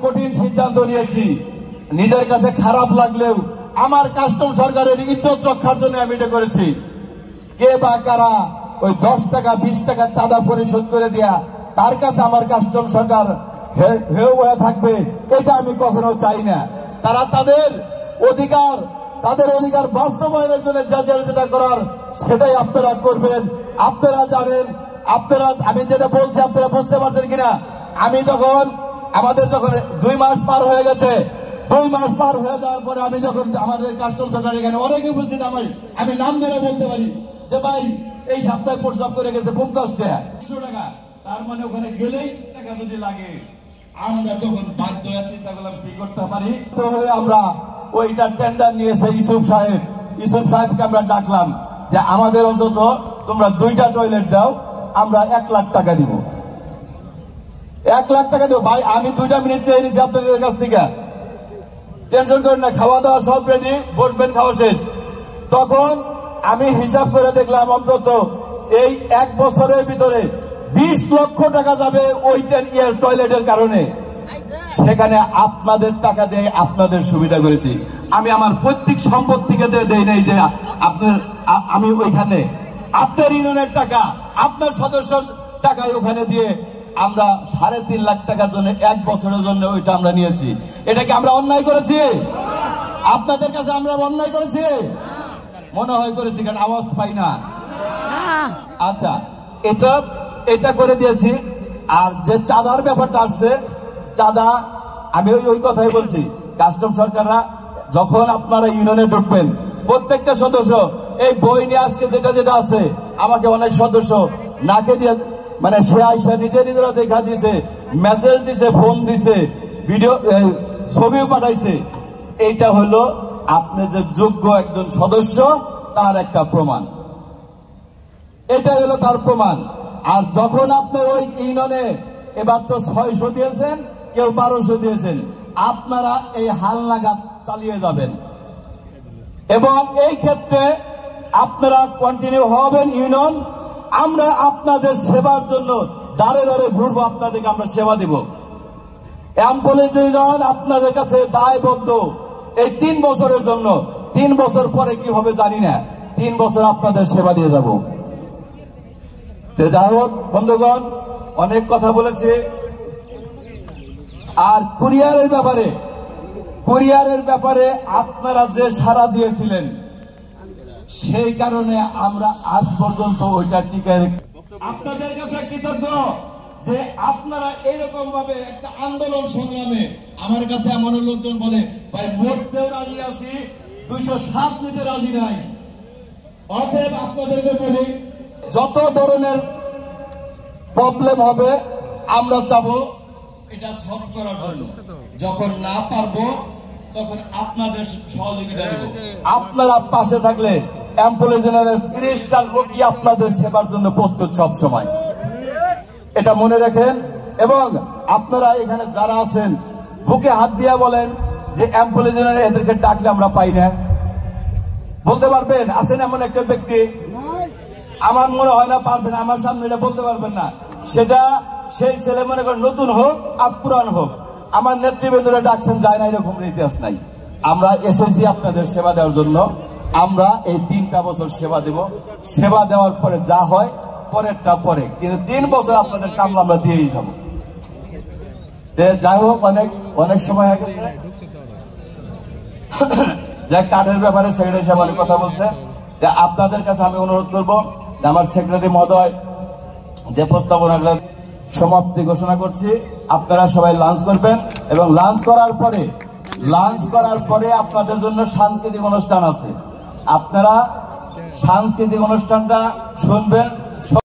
কঠিন সিদ্ধান্ত নিয়েছি, নিজের কাছে খারাপ লাগলেও আমার কাস্টম সরকারের ইজ্জত রক্ষার জন্য আমি এটা করেছি। কে বা কারা ওই 10 টাকা 20 টাকা চাঁদা পরিশোধ করে দেয়া তার কাছে আমার কাস্টম সরকার হেয় হয়ে থাকবে, এটা আমি কখনো চাই না। তারা তাদের অধিকার বাস্তবায়নের জন্য যা যেটা করার সেটাই আপনারা করবেন। আপনারা জানেন, আমি যেটা বলছি আপনারা বুঝতে পারছেন কিনা। আমাদের যখন 2 মাস পার হয়ে গেছে, 2 মাস পার হয়ে যাওয়ার পরে আমি যখন আমাদের কাস্টম সরকার এখানে অনেকে উপস্থিত, আমি নাম ধরে বলতে পারি যে ভাই এই সপ্তাহে প্রস্তাব করে গেছে 50 টাকা 100 টাকা, তার মানে ওখানে গেলেই টাকা যদি লাগে, আমরা যখন বাধ্য হয়ে চিন্তা করলাম কি করতে পারি, তো আমরা ওইটা টেন্ডার নিয়েছে ইউসুফ সাহেবকে আমরা ডাকলাম যে আমাদের অন্তত তোমরা 2টা টয়লেট দাও, আমরা 1 লাখ টাকা দিব। 1 লাখ টাকা দেবো ভাই, আমি 2টা মিনিট চেয়ে নিয়েছি আপনাদের কাছ থেকে, টেনশন করেন না, খাওয়া দাওয়া সব রেডি, বসবেন, খাওয়া শেষ। তখন আমি হিসাব করে দেখলাম অন্তত এই 1 বছরের ভিতরে 20 লক্ষ টাকা যাবে ওই টয়লেটের কারণে। সেখানে আপনাদের টাকা দিয়ে আপনাদের সুবিধা করেছি। আমি আমার প্রত্যেক সম্পত্তিকে দেই নাই যে আমি ওইখানে আপনার ইউনিয়নের টাকা, আপনার সদস্য টাকা ওখানে দিয়ে আমরা 3.5 লাখ টাকার জন্য 1 বছরের জন্য ওইটা আমরা নিয়েছি। এটা কি আমরা অন্যায় করেছি? আপনাদের কাছে আমরা অন্যায় করেছি? মনে হয় করেছি, কারণ আওয়াজ পাই না। আচ্ছা, এটা করে দিয়েছি। আর যে চাঁদার ব্যাপারটা আসছে, চাঁদা আমি ওই কথাই বলছি, কাস্টম সরকাররা যখন আপনারা ইউনিয়নে ঢুকবেন, প্রত্যেকটা সদস্য এই বই নিয়ে আজকে যেটা আছে, আমাকে অনেক সদস্য নাকে দিয়ে মানে সে আইসা নিজেরা দেখা দিছে, মেসেজ দিছে, ফোন দিছে, ভিডিও ছবিও পাঠাইছে। এইটা হলো আপনি যে যোগ্য একজন সদস্য তার একটা প্রমাণ, এটাই হলো তার প্রমাণ। আর যখন আপনি ওই ইউনিয়নে এবার তো 600 দিয়েছেন, কেউ 1200 দিয়েছেন, আপনারা এই হালনাগাদ চালিয়ে যাবেন এবং এই ক্ষেত্রে আপনারা কন্টিনিউ হবেন ইউনিয়ন। আমরা আপনাদের সেবার জন্য দাঁড়ে দাঁড়ে ঘুরবো, আপনাদেরকে আমরা সেবা দিব। এমপ্লয়িজ ইউনিয়ন আপনাদের কাছে দায়বদ্ধ এই 3 বছরের জন্য। 3 বছর পরে কি হবে জানি না, 3 বছর আপনাদের সেবা দিয়ে যাব। যাই হোক বন্ধুগণ, অনেক কথা বলেছি। আর কুরিয়ারের ব্যাপারে আপনারা যে সাড়া দিয়েছিলেন, সেই কারণে আমরা আজ পর্যন্ত ওইটা টিকে আপনাদের কাছে কৃতজ্ঞ যে আপনারা এইরকম ভাবে একটা আন্দোলন সংগ্রামে, আমার কাছে এমন লোকজন বলে ভাই মরতেও রাজি আছি, 207 নিতে রাজি নাই। অতএব আপনাদেরকে বলি, যত ধরনের প্রবলেম হবে আমরা চাবো এটা সলভ করার জন্য। যখন না পারবো তখন আপনাদের সহযোগিতা দেব। আপনারা পাশে থাকলে এমপ্লয়িজ ইউনিয়নের 30টা লোকই আপনাদের সেবার জন্য প্রস্তুত সব সময়, এটা মনে রাখেন। এবং আপনারা এখানে যারা আছেন বুকে হাত দিয়ে বলেন যে এমপ্লয়িজ ইউনিয়নে এদেরকে ডাকলে আমরা পাই না। বলতে পারবেন? আছেন এমন একটা ব্যক্তি? আমার মনে হয় না পারবেন, আমার সামনে এটা বলতে পারবেন না। সেটা সেই ছেলে মনে করেন নতুন হোক আর পুরান হোক, আমার নেতৃবৃন্দরা ডাকছেন যায় না, এরকম ইতিহাস নাই। আমরা এসেছি আপনাদের সেবা দেওয়ার জন্য। আমরা এই 3টা বছর সেবা দেব, সেবা দেওয়ার পরে যা হয় পরেরটা পরে, কিন্তু 3 বছর আপনাদের কামলা আমরা দিয়েই যাব। যাই হোক, অনেক সময় হয়ে গেছে। যাই কার্ডের ব্যাপারে সেক্রেটারি সাহেব অনেক কথা বলছে, যে আপনাদের কাছে আমি অনুরোধ করবো যে আমার সেক্রেটারি মহোদয় যে প্রস্তাবনাগুলো সমাপ্তি ঘোষণা করছি, আপনারা সবাই লাঞ্চ করবেন এবং লাঞ্চ করার পরে আপনাদের জন্য সাংস্কৃতিক অনুষ্ঠান আছে। আপনারা সাংস্কৃতিক অনুষ্ঠানটা শুনবেন।